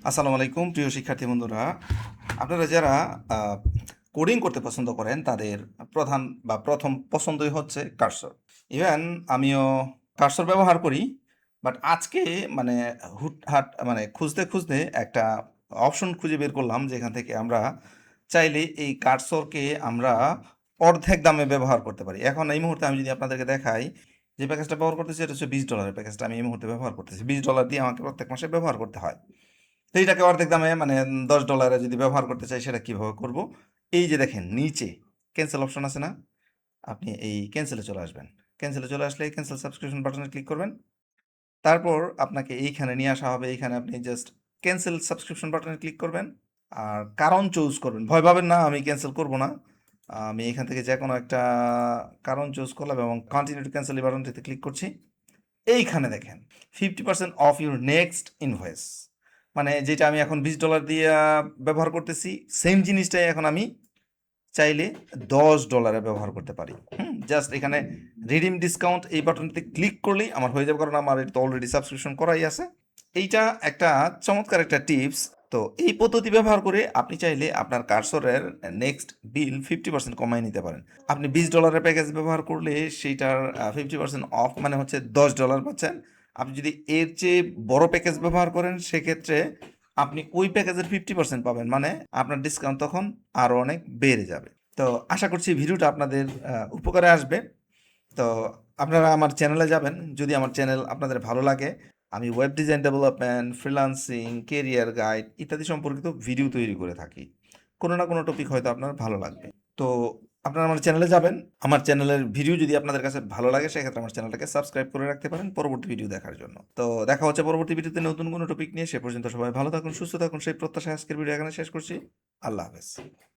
আসসালামু আলাইকুম প্রিয় শিক্ষার্থী বন্ধুরা, আপনারা যারা কোডিং করতে পছন্দ করেন তাদের প্রধান বা প্রথম পছন্দই হচ্ছে কার্সর। ইভেন আমিও কার্সর ব্যবহার করি, বাট আজকে মানে হুটহাট মানে খুঁজতে খুঁজতে একটা অপশন খুঁজে বের করলাম যেখান থেকে আমরা চাইলে এই কার্সরকে আমরা অর্ধেক দামে ব্যবহার করতে পারি। এখন এই মুহূর্তে আমি যদি আপনাদেরকে দেখাই, যে প্যাকেজটা ব্যবহার করতেছি এটা হচ্ছে $20 প্যাকেজটা আমি এই মুহূর্তে ব্যবহার করতেছি। $20 দিয়ে আমাকে প্রত্যেক মাসে ব্যবহার করতে হয়। তো এইটাকে অর্ধেক দামে মানে $10 যদি ব্যবহার করতে চাই সেটা কিভাবে করব? এই যে দেখেন নিচে ক্যান্সেল অপশন আছে না? আপনি এই ক্যান্সেলে চলে আসবেন। ক্যান্সেলে চলে আসলে ক্যান্সেল সাবস্ক্রিপশন বাটনে ক্লিক করবেন। তারপর আপনাকে এইখানে নিয়ে আসা হবে। এইখানে আপনি জাস্ট ক্যান্সেল সাবস্ক্রিপশন বাটনে ক্লিক করবেন। আর কারণ চুজ করবেন। ভয় পাবেন না আমি ক্যান্সেল করব না। আমি এখান থেকে যেকোনো একটা কারণ চুজ করলাম এবং কন্টিনিউ টু ক্যান্সেল এই বাটনটিতে ক্লিক করছি। এইখানে দেখেন 50% অফ ইউর নেক্সট ইনভয়েস, মানে যেটা আমি এখন $20 দিয়ে ব্যবহার করতেছি সেম জিনিসটাই এখন আমি চাইলে $10 ব্যবহার করতে পারি। জাস্ট এখানে রিডিম ডিসকাউন্ট এই বাটনটিতে ক্লিক করলেই আমার হয়ে যাবে, কারণ আমার এটা তো অলরেডি সাবস্ক্রিপশন করাই আছে। এইটা একটা চমৎকার একটা টিপস। তো এই পদ্ধতি ব্যবহার করে আপনি চাইলে আপনার কার্সরের নেক্সট বিল 50% কমায় নিতে পারেন। আপনি $20 প্যাকেজ ব্যবহার করলে সেইটার 50% অফ মানে হচ্ছে $10 পাচ্ছেন। আপনি যদি এর চেয়ে বড় প্যাকেজ ব্যবহার করেন সেক্ষেত্রে আপনি ওই প্যাকেজের 50% পাবেন, মানে আপনার ডিসকাউন্ট তখন আরও অনেক বেড়ে যাবে। তো আশা করছি ভিডিওটা আপনাদের উপকারে আসবে। তো আপনারা আমার চ্যানেলে যাবেন, যদি আমার চ্যানেল আপনাদের ভালো লাগে। আমি web design development, freelancing, career guide ইত্যাদি সম্পর্কিত ভিডিও তৈরি করে থাকি। কোনো না কোনো টপিক হয়তো আপনার ভালো লাগবে। তো আপনারা আমার চ্যানেলে যাবেন। আমার চ্যানেলের ভিডিও যদি আপনাদের কাছে ভালো লাগে সেক্ষেত্রে আমার চ্যানেলটাকে সাবস্ক্রাইব করে রাখতে পারেন পরবর্তী ভিডিও দেখার জন্য। তো দেখা হচ্ছে পরবর্তী ভিডিওতে নতুন কোনো টপিক নিয়ে। সে পর্যন্ত সবাই ভালো থাকুন, সুস্থ থাকুন সেই প্রত্যাশায় আজকের ভিডিও এখানে শেষ করছি। আল্লাহ হাফেজ।